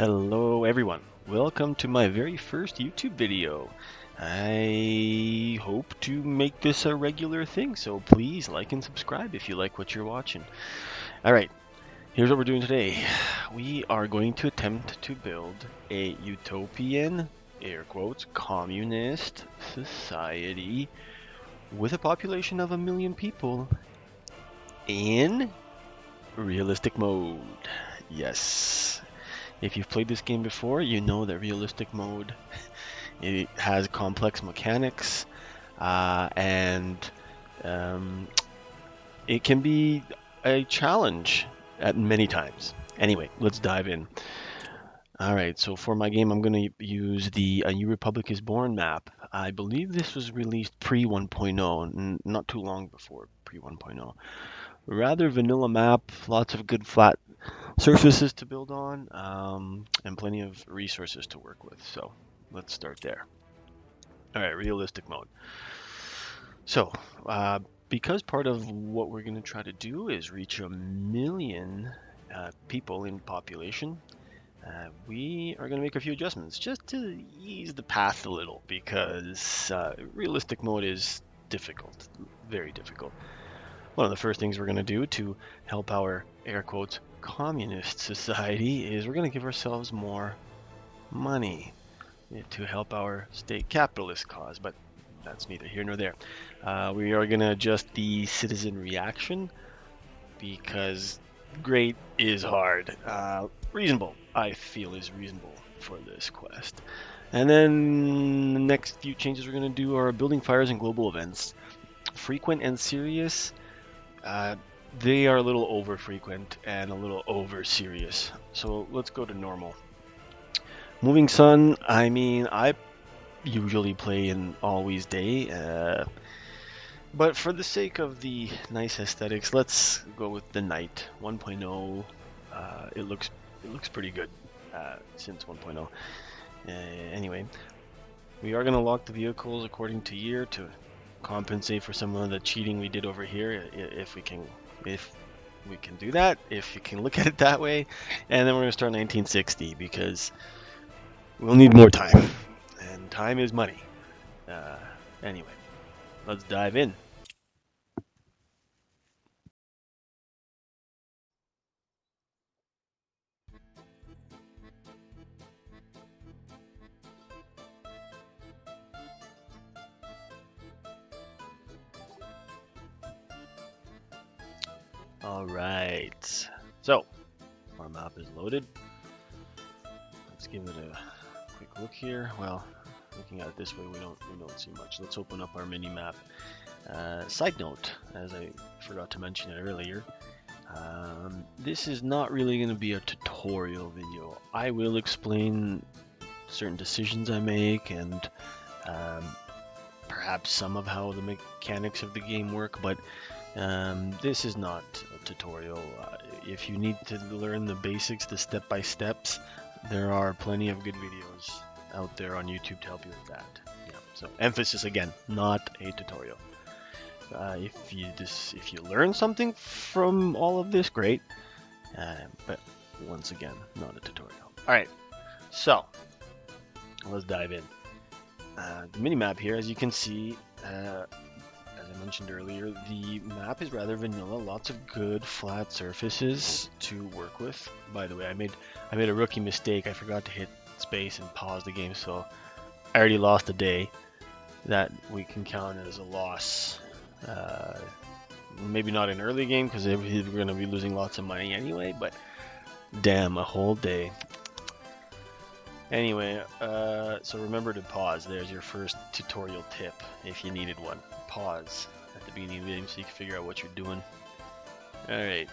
Hello everyone, welcome to my very first YouTube video. I hope to make this a regular thing, so please like and subscribe if you like what you're watching. Alright, here's what we're doing today. We are going to attempt to build a utopian, air quotes, communist society with a population of 1 million people in realistic mode. Yes. If you've played this game before, you know that realistic mode, it has complex mechanics, and it can be a challenge at many times. Anyway, let's dive in. All right, so for my game, I'm going to use the A New Republic is Born map. I believe this was released pre 1.0, not too long before pre 1.0. Rather vanilla map, lots of good flat surfaces to build on, and plenty of resources to work with. So let's start there. All right, realistic mode. So because part of what we're going to try to do is reach 1 million people in population, we are going to make a few adjustments just to ease the path a little, because realistic mode is difficult, very difficult. One of the first things we're going to do to help our, air quotes, communist society is we're going to give ourselves more money to help our state capitalist cause, but that's neither here nor there. We are going to adjust the citizen reaction because great is hard. Reasonable, I feel, is reasonable for this quest. And then the next few changes we're going to do are building fires and global events. Frequent and serious. They are a little over frequent and a little over serious. So let's go to normal. Moving sun, I mean, I usually play in always day, but for the sake of the nice aesthetics, let's go with the night 1.0. It looks pretty good since 1.0. Anyway, we are going to lock the vehicles according to year to compensate for some of the cheating we did over here, if we can do that, if you can look at it that way. And then we're going to start 1960 because we'll need more time, and time is money. Anyway, let's dive in. All right, so our map is loaded. Let's give it a quick look here. Well, looking at it this way, we don't see much. Let's open up our mini map. Side note, as I forgot to mention it earlier, this is not really going to be a tutorial video. I will explain certain decisions I make and perhaps some of how the mechanics of the game work, but this is not a tutorial. If you need to learn the basics, the step-by-steps, there are plenty of good videos out there on YouTube to help you with that. Yeah. So emphasis again, not a tutorial. If you learn something from all of this, great. But once again, not a tutorial. All right. So let's dive in. The mini map here, as you can see, as I mentioned earlier, the map is rather vanilla. Lots of good flat surfaces to work with. By the way, I made a rookie mistake. I forgot to hit space and pause the game, so I already lost a day. That we can count as a loss. Maybe not in early game because we're going to be losing lots of money anyway, but damn, a whole day. Anyway, so remember to pause. There's your first tutorial tip if you needed one. Pause at the beginning of the game so you can figure out what you're doing. Alright,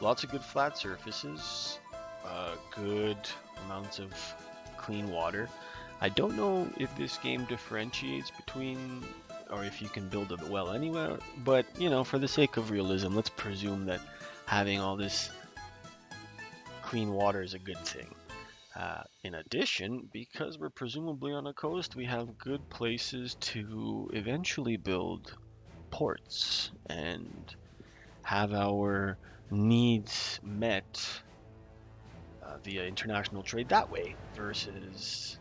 lots of good flat surfaces, good amounts of clean water. I don't know if this game differentiates between, or if you can build a well anywhere, but you know, for the sake of realism, let's presume that having all this clean water is a good thing. In addition, because we're presumably on a coast, we have good places to eventually build ports and have our needs met via international trade that way versus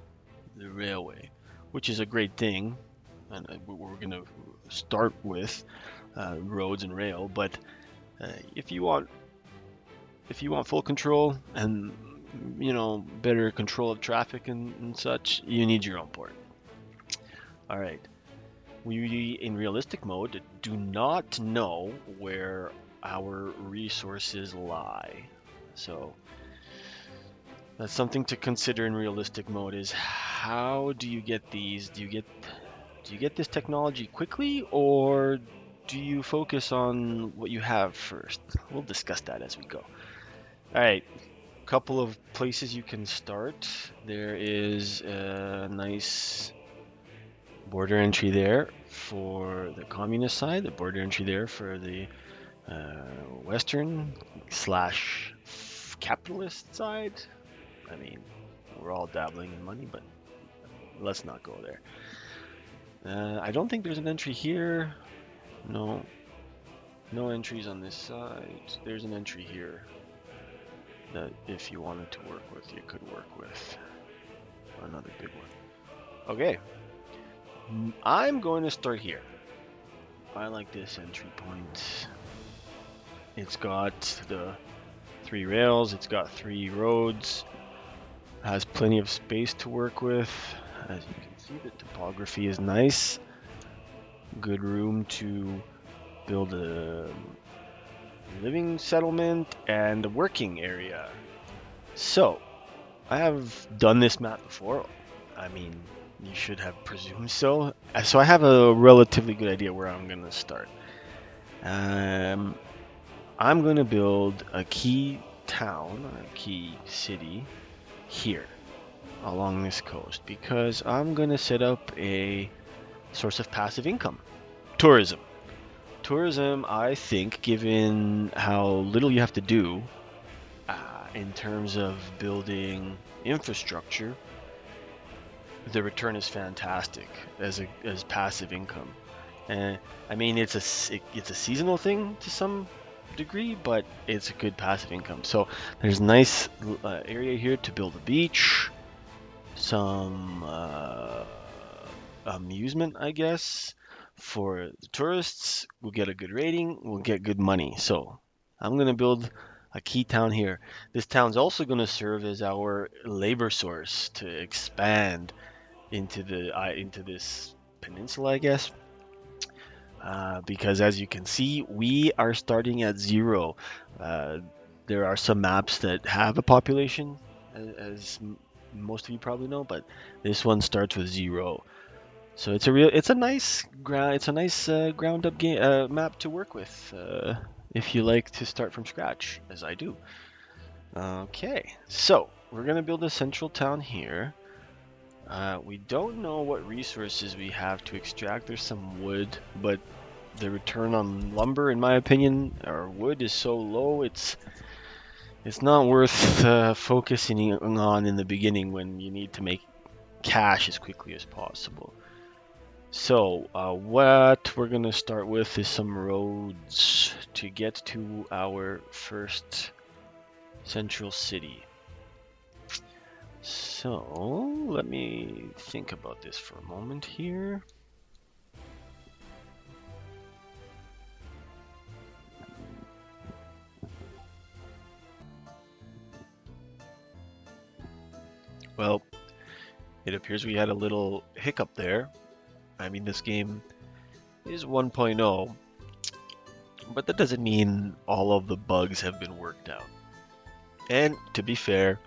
the railway, which is a great thing. And we're going to start with roads and rail, but if you want full control and better control of traffic and such, you need your own port. All right. We, in realistic mode, do not know where our resources lie. So that's something to consider in realistic mode, is how do you get these? Do you get this technology quickly, or do you focus on what you have first? We'll discuss that as we go. All right. Couple of places you can start. There is a nice border entry there for the communist side, the border entry there for the Western slash capitalist side. I mean, we're all dabbling in money, but let's not go there. I don't think there's an entry here. No entries on this side. There's an entry here that if you wanted to work with, you could work with. Another big one. Okay. I'm going to start here. I like this entry point. It's got the 3 rails, it's got 3 roads, has plenty of space to work with. As you can see, the topography is nice. Good room to build a living settlement and a working area. So, I have done this map before. I mean, you should have presumed so. So I have a relatively good idea where I'm going to start. I'm going to build a key town, a key city here along this coast, because I'm going to set up a source of passive income. Tourism. Tourism, I think, given how little you have to do in terms of building infrastructure, the return is fantastic as passive income. I mean, it's a seasonal thing to some degree, but it's a good passive income. So there's a nice area here to build a beach, some amusement, I guess, for the tourists. We'll get a good rating, we'll get good money. So I'm going to build a key town here. This town's also going to serve as our labor source to expand into this peninsula, I guess. Because as you can see, we are starting at 0. There are some maps that have a population, as most of you probably know, but this one starts with 0. So it's a nice ground up game map to work with if you like to start from scratch, as I do. Okay, so we're gonna build a central town here. We don't know what resources we have to extract. There's some wood, but the return on lumber, in my opinion, or wood, is so low. It's not worth focusing on in the beginning when you need to make cash as quickly as possible. So what we're gonna start with is some roads to get to our first central city. So let me think about this for a moment here. Well, it appears we had a little hiccup there. I mean, this game is 1.0, but that doesn't mean all of the bugs have been worked out. And to be fair,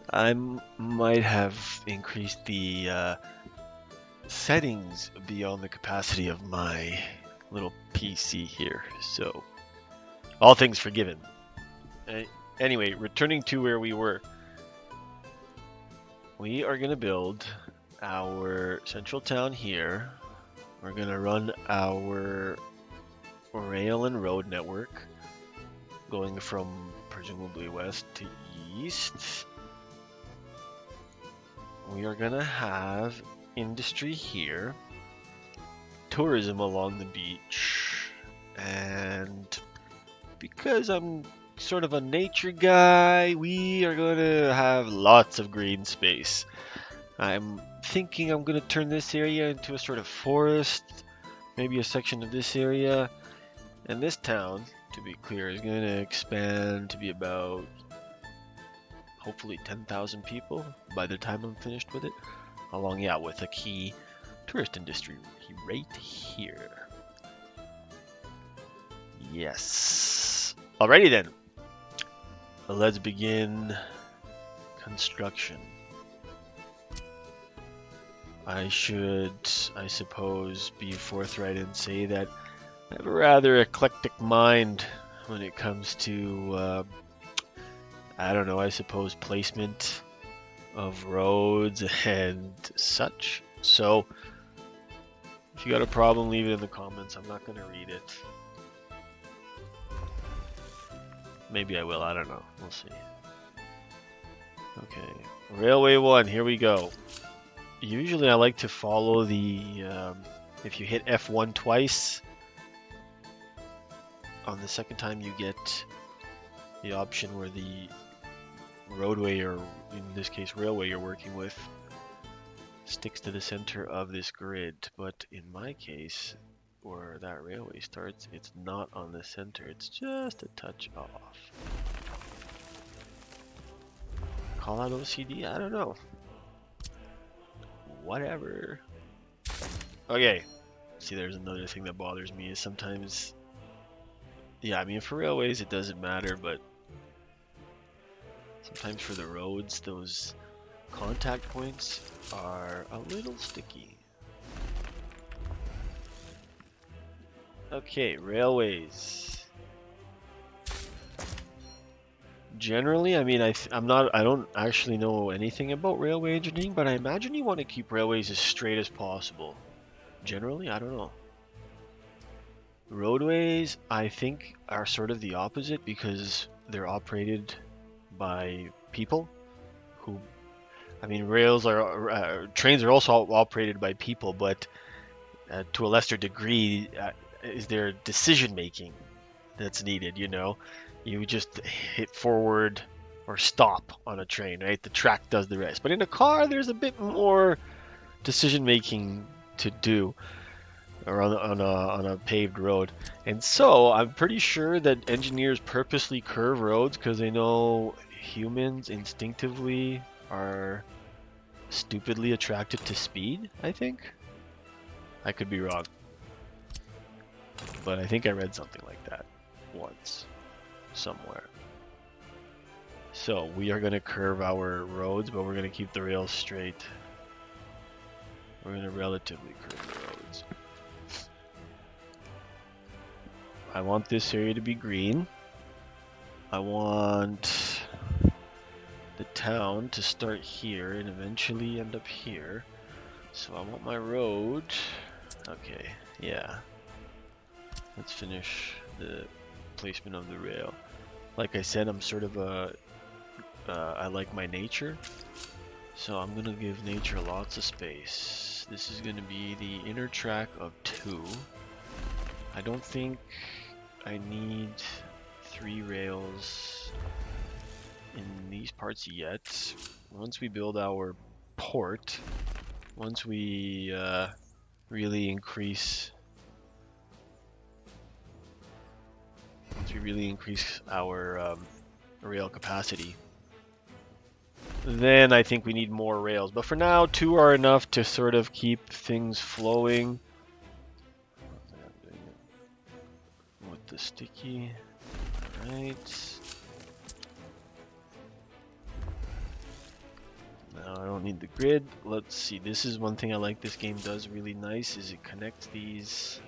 I might have increased the settings beyond the capacity of my little PC here. So, all things forgiven. Anyway, returning to where we were. We are going to build our central town here. We're going to run our rail and road network going from presumably west to east. We are going to have industry here, tourism along the beach, and because I'm sort of a nature guy, we are going to have lots of green space. I'm thinking I'm going to turn this area into a sort of forest, maybe a section of this area. And this town, to be clear, is going to expand to be about, hopefully, 10,000 people by the time I'm finished with it. Along, yeah, with a key tourist industry right here. Yes. Alrighty then. Let's begin construction. I should, I suppose, be forthright and say that I have a rather eclectic mind when it comes to, I don't know, I suppose placement of roads and such. So, if you got a problem, leave it in the comments. I'm not going to read it. Maybe I will, I don't know. We'll see. Okay, Railway 1, here we go. Usually I like to follow the, if you hit F1 twice, on the second time you get the option where the roadway, or in this case railway you're working with, sticks to the center of this grid. But in my case, where that railway starts, it's not on the center, it's just a touch off. Call out OCD? I don't know. Whatever. Okay. See, there's another thing that bothers me is sometimes, yeah, I mean for railways it doesn't matter, but sometimes for the roads, those contact points are a little sticky. Okay, railways. Generally, I mean, I don't actually know anything about railway engineering, but I imagine you want to keep railways as straight as possible. Generally, I don't know. Roadways, I think, are sort of the opposite because they're operated by people who, I mean, trains are also operated by people, but to a lesser degree, is there decision making that's needed, you know? You just hit forward or stop on a train, right? The track does the rest. But in a car, there's a bit more decision making to do, or on a paved road. And so I'm pretty sure that engineers purposely curve roads because they know humans instinctively are stupidly attracted to speed, I think. I could be wrong, but I think I read something like that once somewhere. So we are going to curve our roads, but we're going to keep the rails straight. We're going to relatively curve the roads. I want this area to be green. I want the town to start here and eventually end up here. So I want my road. Okay, yeah. Let's finish the placement of the rail. Like I said, I'm sort of a I like my nature, so I'm gonna give nature lots of space. This is gonna be the inner track of 2. I don't think I need 3 rails in these parts yet. Once we build our port, once we really increase our rail capacity, then I think we need more rails. But for now, 2 are enough to sort of keep things flowing. With the sticky, alright. Now I don't need the grid. Let's see, this is one thing I like this game does really nice, is it connects these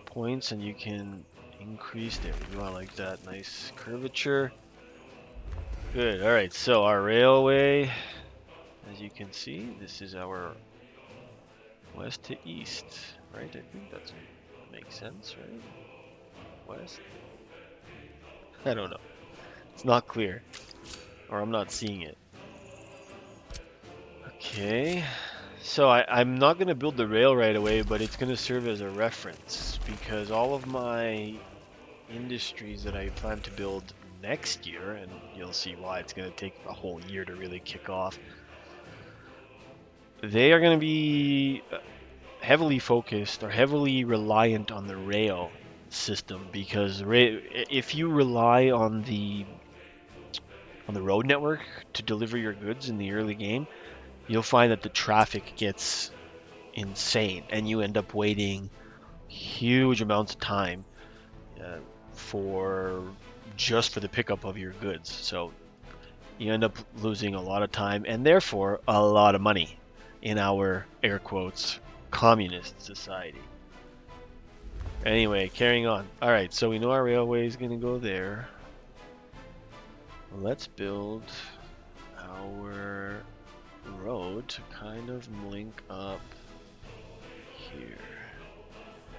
points and you can increase, there we go, I like that, nice curvature. Good, alright, so our railway, as you can see, this is our west to east, right? I think that makes sense, right? West? I don't know. It's not clear, or I'm not seeing it. Okay, so I'm not going to build the rail right away, but it's going to serve as a reference because all of my industries that I plan to build next year, and you'll see why it's going to take a whole year to really kick off. They are going to be heavily focused or heavily reliant on the rail system, because if you rely on the road network to deliver your goods in the early game, you'll find that the traffic gets insane and you end up waiting huge amounts of time uh, for for the pickup of your goods. So you end up losing a lot of time and therefore a lot of money in our air quotes communist society. Anyway, carrying on. All right, so we know our railway is going to go there. Let's build our road to kind of link up here.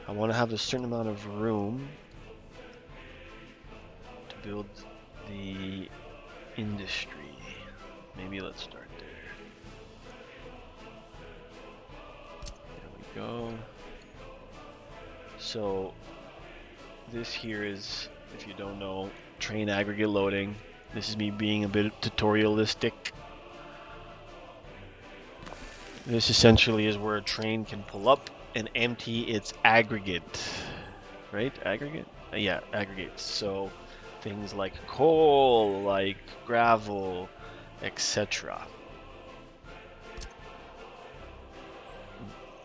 I want to have a certain amount of room to build the industry. Maybe let's start there. There we go. So this here is, if you don't know, train aggregate loading. This is me being a bit tutorialistic. This essentially is where a train can pull up and empty its aggregate, right? Aggregate? Yeah, aggregates. So things like coal, like gravel, etc.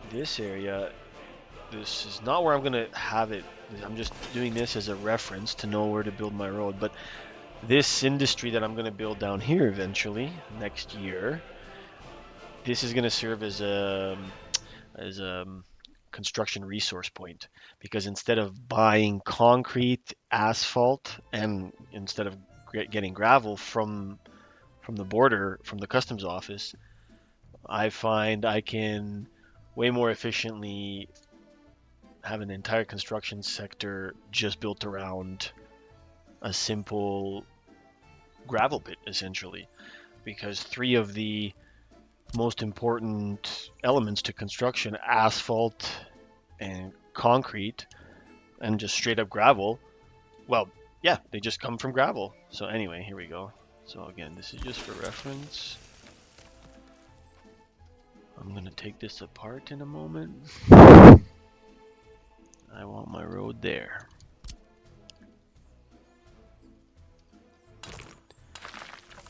This area, this is not where I'm going to have it. I'm just doing this as a reference to know where to build my road. But this industry that I'm going to build down here eventually, next year, this is going to serve as a construction resource point, because instead of buying concrete, asphalt, and instead of getting gravel from the border, from the customs office, I find I can way more efficiently have an entire construction sector just built around a simple gravel pit, essentially, because three of the most important elements to construction, asphalt and concrete and just straight up gravel, well, yeah, they just come from gravel. So anyway, here we go. So again, this is just for reference. I'm gonna take this apart in a moment. I want my road there.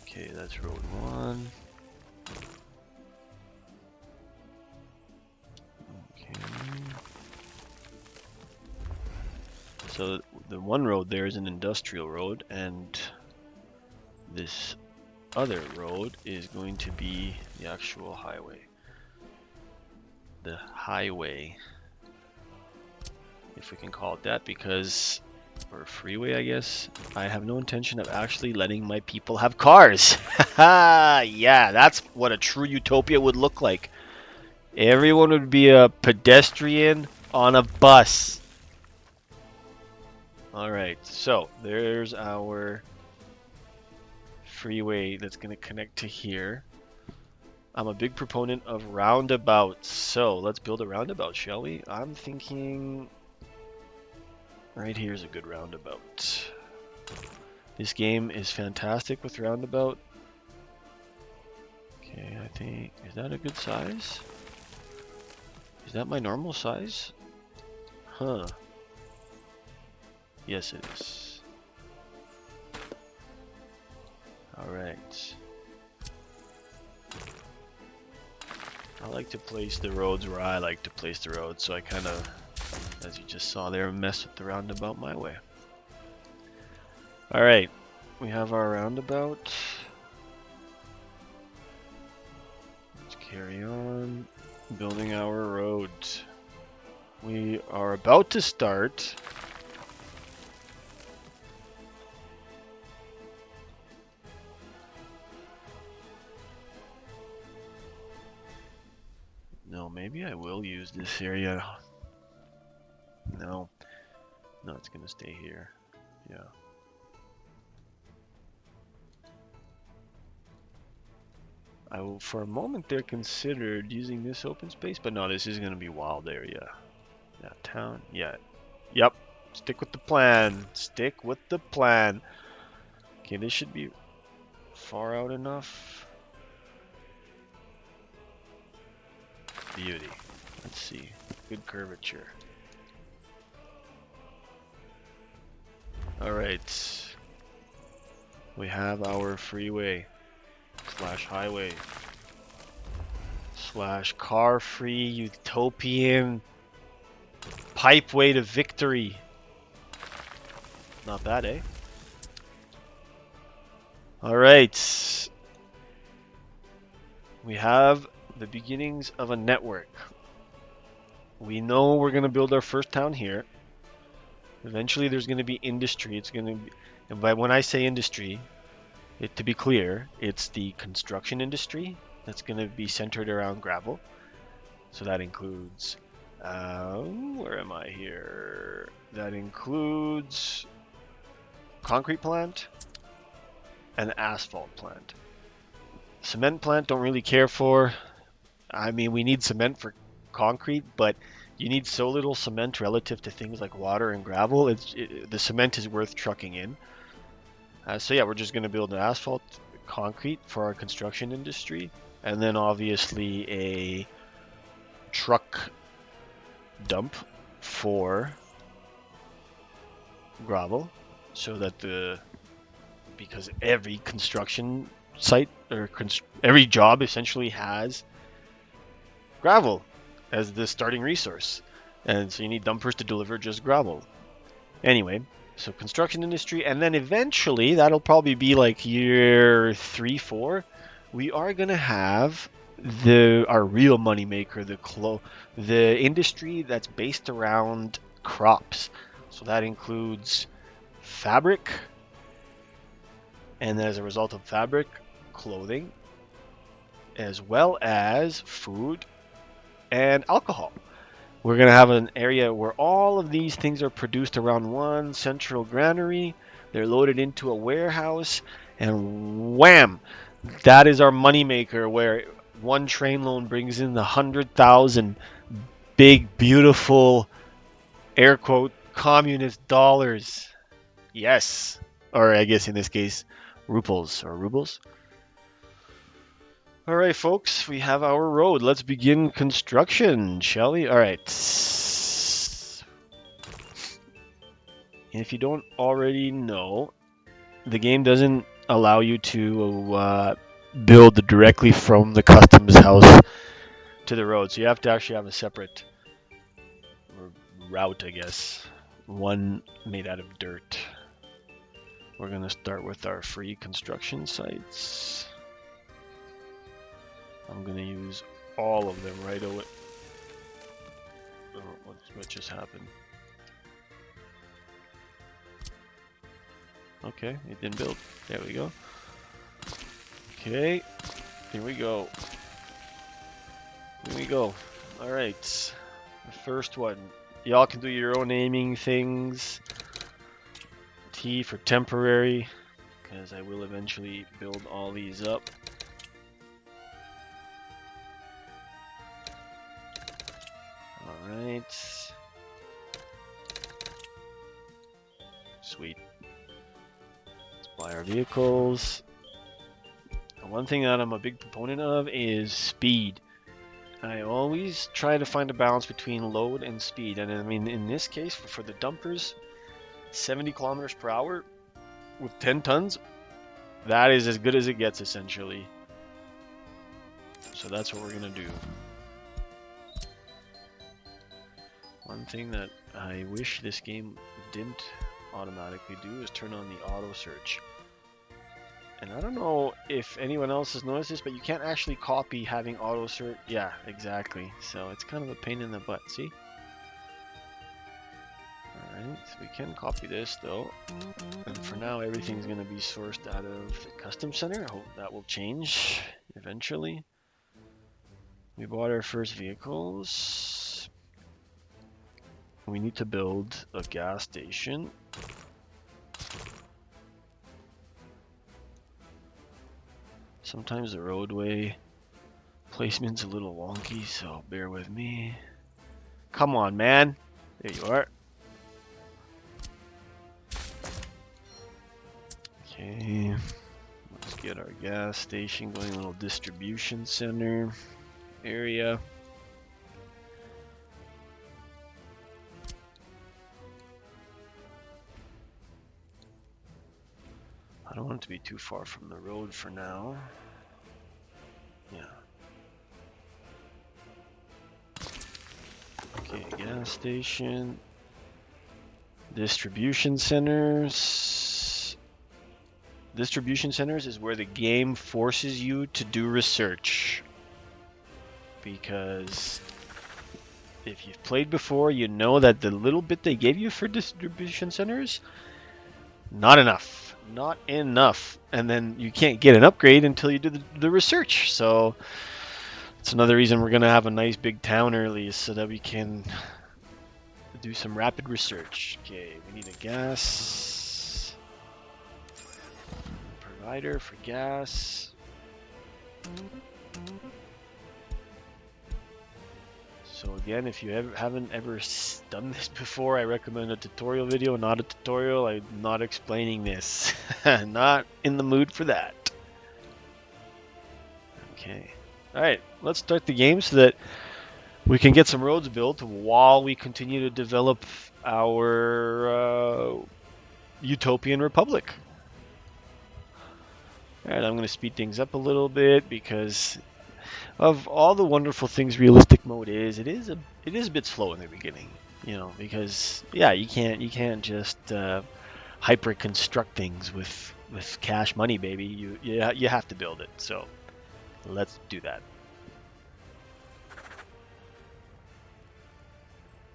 Okay, that's road 1. So the one road there is an industrial road, and this other road is going to be the actual highway. The highway, if we can call it that, because, or freeway, I guess. I have no intention of actually letting my people have cars. Yeah, that's what a true utopia would look like. Everyone would be a pedestrian on a bus. Alright, so there's our freeway that's going to connect to here. I'm a big proponent of roundabouts, so let's build a roundabout, shall we? I'm thinking right here is a good roundabout. This game is fantastic with roundabout. Okay, I think, is that a good size? Is that my normal size? Huh. Yes, it is. Alright. I like to place the roads where I like to place the roads, so I kind of, as you just saw there, mess with the roundabout my way. Alright, we have our roundabout. Let's carry on building our road. We are about to start. No, maybe I will use this area. No, it's gonna stay here. Yeah. For a moment there considered using this open space, but no, this is gonna be wild area. Yeah, town. Yeah. Yep. Stick with the plan. Stick with the plan. Okay, this should be far out enough. Beauty. Let's see. Good curvature. Alright. We have our freeway slash highway slash car-free utopian pipeway to victory. Not bad, eh? Alright. We have the beginnings of a network. We know we're going to build our first town here. Eventually there's going to be industry. It's going to be, and by when I say industry, to be clear, it's the construction industry that's going to be centered around gravel. So that includes, where am I here? That includes concrete plant and asphalt plant. Cement plant, don't really care for. I mean, we need cement for concrete, but you need so little cement relative to things like water and gravel. The cement is worth trucking in. So yeah, we're just going to build an asphalt concrete for our construction industry, and then obviously a truck dump for gravel, so that because every construction site or every job essentially has gravel as the starting resource, and so you need dumpers to deliver just gravel. Anyway, so construction industry, and then eventually that'll probably be like year 3, 4. We are gonna have our real money maker, the industry that's based around crops. So that includes fabric, and as a result of fabric, clothing, as well as food and alcohol. We're going to have an area where all of these things are produced around one central granary. They're loaded into a warehouse, and wham! That is our moneymaker, where one train loan brings in the 100,000 big, beautiful, air quote, communist dollars. Yes. Or I guess in this case, rubles or rubles. All right, folks, we have our road. Let's begin construction, shall we? All right. If you don't already know, the game doesn't allow you to build directly from the customs house to the road. So you have to actually have a separate route, I guess. One made out of dirt. We're going to start with our free construction sites. I'm going to use all of them right away. Oh, what just happened? Okay, it didn't build. There we go. Okay, here we go. Here we go. Alright, the first one. Y'all can do your own naming things. T for temporary, because I will eventually build all these up. Alright. Sweet. Let's buy our vehicles. One thing that I'm a big proponent of is speed. I always try to find a balance between load and speed. And I mean, in this case, for the dumpers, 70 kilometers per hour with 10 tons, that is as good as it gets, essentially. So that's what we're going to do. One thing that I wish this game didn't automatically do is turn on the auto search. And I don't know if anyone else has noticed this, but you can't actually copy having auto search. Yeah, exactly. So it's kind of a pain in the butt, see? Alright, so we can copy this though. And for now, everything's going to be sourced out of the custom center. I hope that will change eventually. We bought our first vehicles. We need to build a gas station. Sometimes the roadway placement's a little wonky, so bear with me. Come on, man. There you are. Okay. get our gas station going, a little distribution center area. I don't want it to be too far from the road for now. Yeah. Okay, gas station. Distribution centers. Distribution centers is where the game forces you to do research. Because if you've played before, you know that the little bit they gave you for distribution centers, not enough. Not enough. And then you can't get an upgrade until you do the research. So it's another reason we're going to have a nice big town early so that we can do some rapid research. Okay, we need a gas provider for gas. So again, if you haven't ever done this before, I recommend a tutorial video, not a tutorial. I'm not explaining this. Not in the mood for that. Okay. Alright, let's start the game so that we can get some roads built while we continue to develop our Utopian Republic. Alright, I'm going to speed things up a little bit because of all the wonderful things realistic mode is, it is a bit slow in the beginning, you know, because yeah, you can't just hyper construct things with cash money, baby. You have to build it. So let's do that.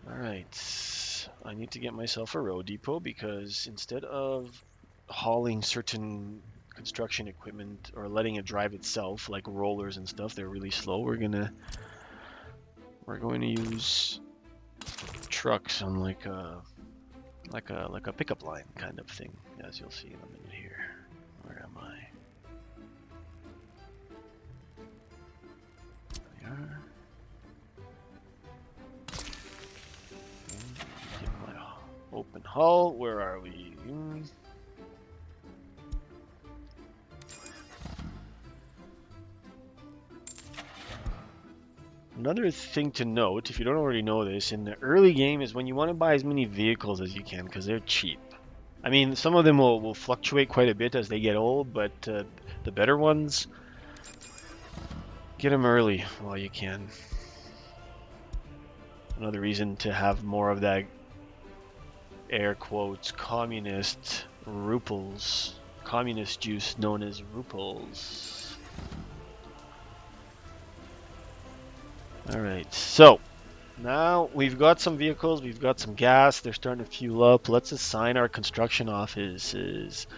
All right, I need to get myself a road depot because instead of hauling certain construction equipment or letting it drive itself, like rollers and stuff, they're really slow. We're going to use trucks on like a pickup line kind of thing, as you'll see in a minute here. Where am I? There we are. Get my open hull. Where are we? Another thing to note, if you don't already know this, in the early game is when you want to buy as many vehicles as you can because they're cheap. I mean, some of them will fluctuate quite a bit as they get old, but the better ones, get them early while you can. Another reason to have more of that, air quotes, communist ruples, communist juice known as ruples. Alright, so now we've got some vehicles, we've got some gas, they're starting to fuel up. Let's assign our construction offices.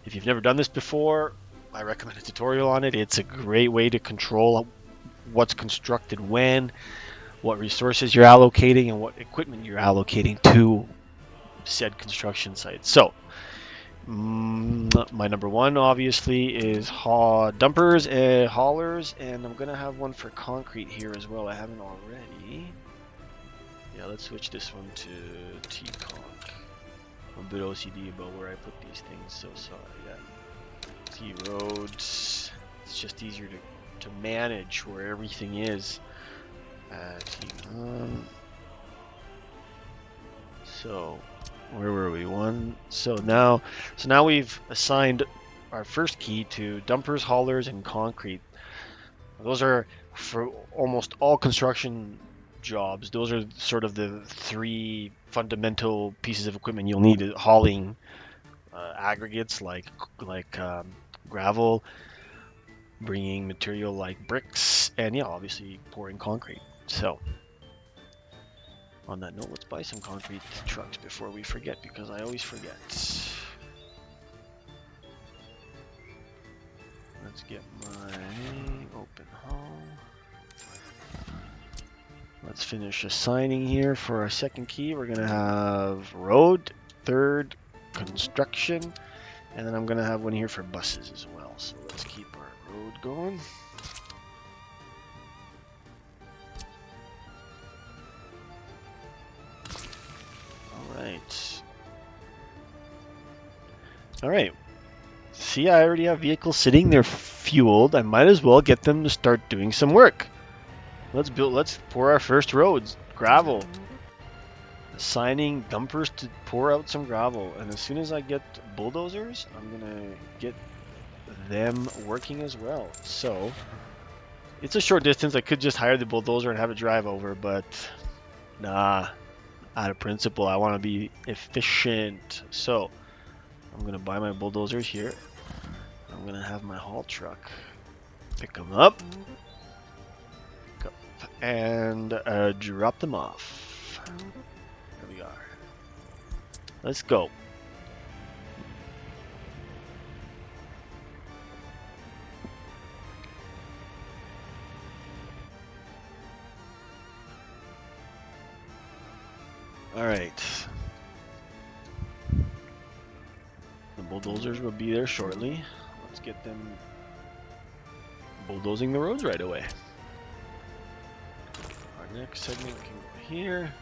If you've never done this before, I recommend a tutorial on it. It's a great way to control what's constructed when, what resources you're allocating, and what equipment you're allocating to said construction site. So, my number one obviously is dumpers and haulers, and I'm gonna have one for concrete here as well. I haven't already. Yeah, let's switch this one to T-Conc. I'm a bit OCD about where I put these things, so sorry. Yeah. T-roads. It's just easier to manage where everything is. So where were we? So now we've assigned our first key to dumpers, haulers, and concrete. Those are for almost all construction jobs. Those are sort of the three fundamental pieces of equipment you'll need: hauling aggregates like gravel, bringing material like bricks, and yeah, obviously pouring concrete. So on that note, let's buy some concrete trucks before we forget, because I always forget. Let's get my open haul. Let's finish assigning here for our second key. We're going to have road, third, construction, and then I'm going to have one here for buses as well. So let's keep our road going. All right. See, I already have vehicles sitting there fueled. I might as well get them to start doing some work. Let's pour our first roads. Gravel. Assigning dumpers to pour out some gravel. And as soon as I get bulldozers, I'm gonna get them working as well. So it's a short distance. I could just hire the bulldozer and have it drive over, but nah, out of principle, I want to be efficient. So I'm gonna buy my bulldozers here. I'm gonna have my haul truck pick them up, and drop them off. There we are. Let's go. All right. The bulldozers will be there shortly. Let's get them bulldozing the roads right away. Our next segment can go here.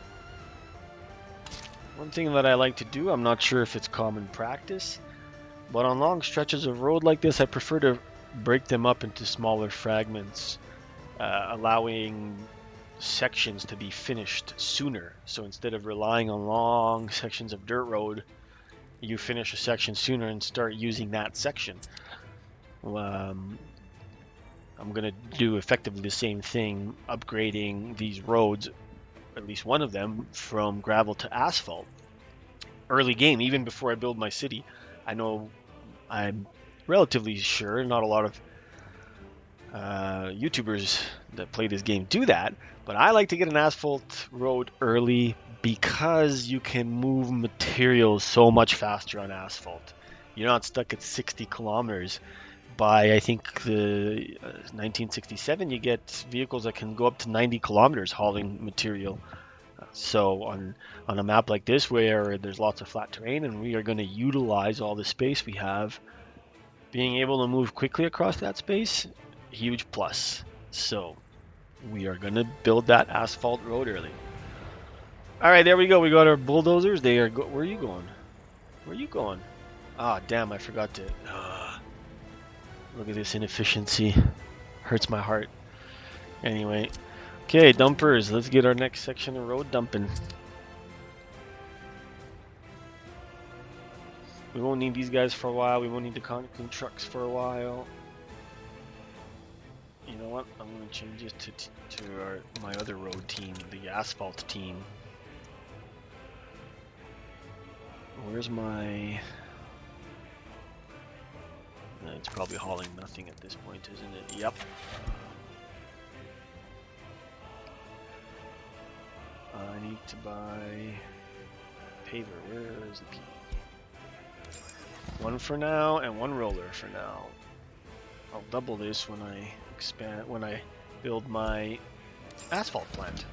One thing that I like to do, I'm not sure if it's common practice, but on long stretches of road like this, I prefer to break them up into smaller fragments, allowing sections to be finished sooner. So instead of relying on long sections of dirt road, you finish a section sooner and start using that section. I'm going to do effectively the same thing, upgrading these roads, at least one of them, from gravel to asphalt. Early game, even before I build my city. I know I'm relatively sure not a lot of YouTubers that play this game do that, but I like to get an asphalt road early because you can move materials so much faster on asphalt. You're not stuck at 60 kilometers. By I think the 1967, you get vehicles that can go up to 90 kilometers hauling material. So on a map like this where there's lots of flat terrain and we are going to utilize all the space we have, being able to move quickly across that space, huge plus. So we are going to build that asphalt road early. All right, there we go. We got our bulldozers. They are where are you going? Where are you going? Ah, damn, I forgot to. Look at this inefficiency. Hurts my heart. Anyway. Okay, dumpers. Let's get our next section of road dumping. We won't need these guys for a while. We won't need the concrete trucks for a while. You know what? I'm going to change this to my other road team, the asphalt team. Where's my... It's probably hauling nothing at this point, isn't it? Yep. I need to buy paver. Where is the paver? One for now and one roller for now. I'll double this when I build my asphalt plant.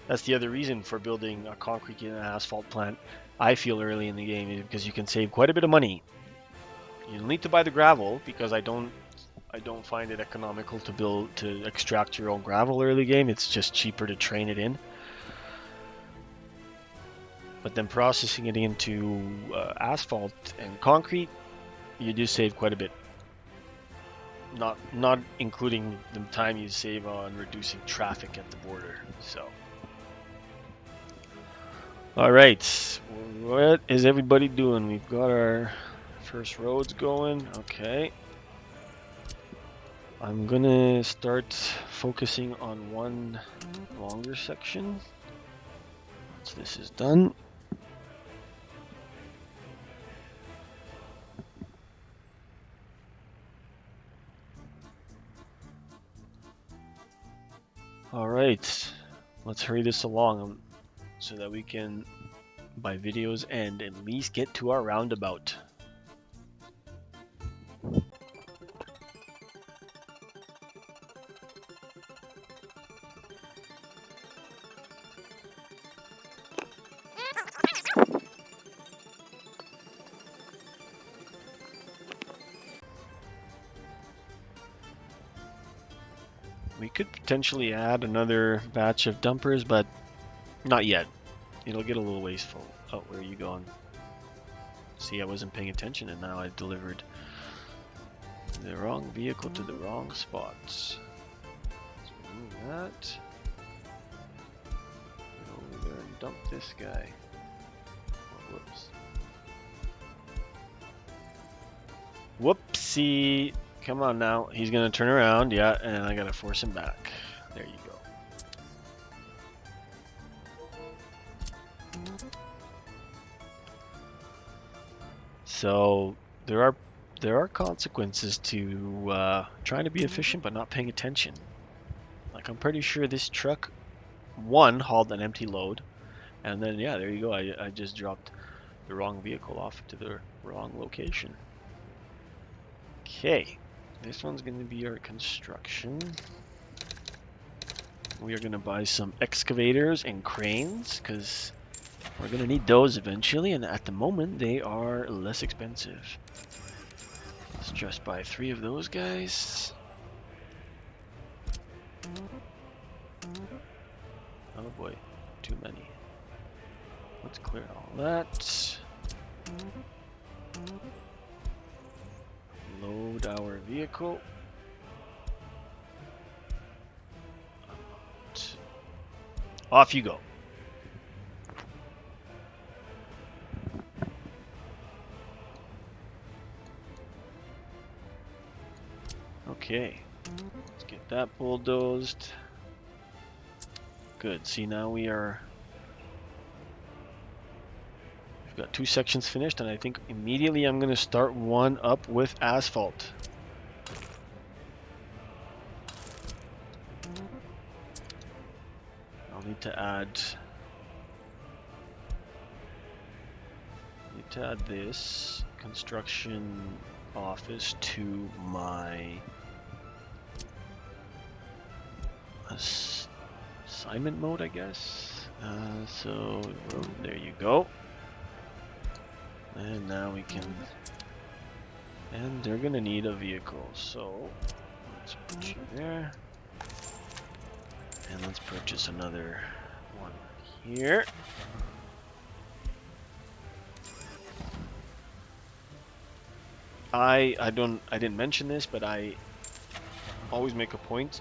That's the other reason for building a concrete and an asphalt plant, I feel, early in the game, is because you can save quite a bit of money. You'll need to buy the gravel because I don't find it economical to extract your own gravel early game. It's just cheaper to train it in. But then processing it into asphalt and concrete, you do save quite a bit. Not including the time you save on reducing traffic at the border. So, all right, what is everybody doing? We've got our first roads going. Okay. I'm gonna start focusing on one longer section once this is done. All right, let's hurry this along so that we can, by video's end, at least get to our roundabout. We could potentially add another batch of dumpers, but not yet. It'll get a little wasteful. Oh, where are you going? See, I wasn't paying attention, and now I delivered the wrong vehicle to the wrong spot. Let's remove that. Go over there and dump this guy. Oh, whoops. Whoopsie! Come on now. He's gonna turn around, yeah, and I gotta force him back. There you go. So there are consequences to trying to be efficient but not paying attention. Like, I'm pretty sure this truck, one, hauled an empty load, and then yeah, there you go. I just dropped the wrong vehicle off to the wrong location. Okay. This one's going to be our construction. We are going to buy some excavators and cranes because we're going to need those eventually, and at the moment they are less expensive. Let's just buy 3 of those guys. Oh boy, too many. Let's clear all that. Load our vehicle. Off you go. Okay, let's get that bulldozed. Good, see now we've got 2 sections finished, and I think immediately I'm going to start one up with asphalt. I'll need to add this construction office to my assignment mode, I guess. So there you go. And now we can, and they're gonna need a vehicle, so let's put you there, and let's purchase another one here. I didn't mention this, but I always make a point.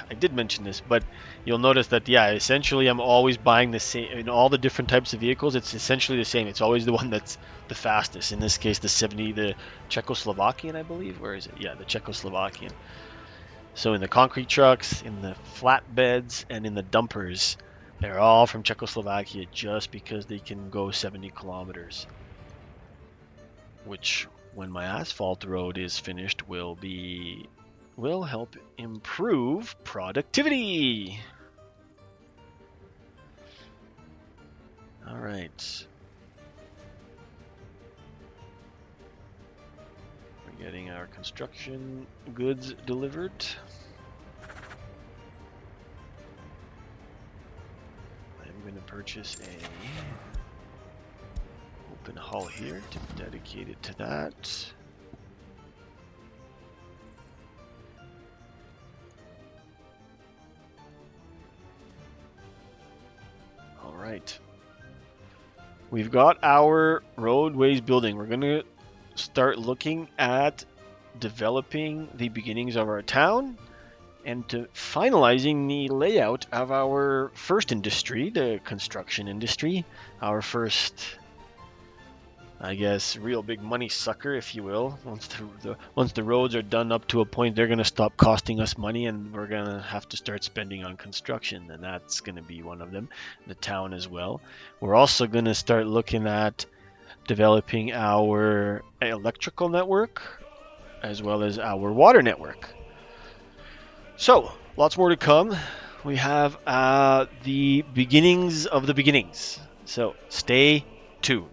I did mention this, but you'll notice that, yeah, essentially I'm always buying the same in all the different types of vehicles. It's essentially the same. It's always the one that's the fastest. In this case, the Czechoslovakian, I believe. Where is it? Yeah, the Czechoslovakian. So in the concrete trucks, in the flatbeds, and in the dumpers, they're all from Czechoslovakia just because they can go 70 kilometers. Which, when my asphalt road is finished, will help improve productivity. All right. We're getting our construction goods delivered. I'm going to purchase a open hull here to be dedicated to that. Right. We've got our roadways building. We're going to start looking at developing the beginnings of our town and to finalizing the layout of our first industry, the construction industry, our first, I guess, real big money sucker, if you will. Once the roads are done up to a point, they're going to stop costing us money, and we're going to have to start spending on construction, and that's going to be one of them. The town as well. We're also going to start looking at developing our electrical network as well as our water network. So, lots more to come. We have the beginnings of the beginnings. So, stay tuned.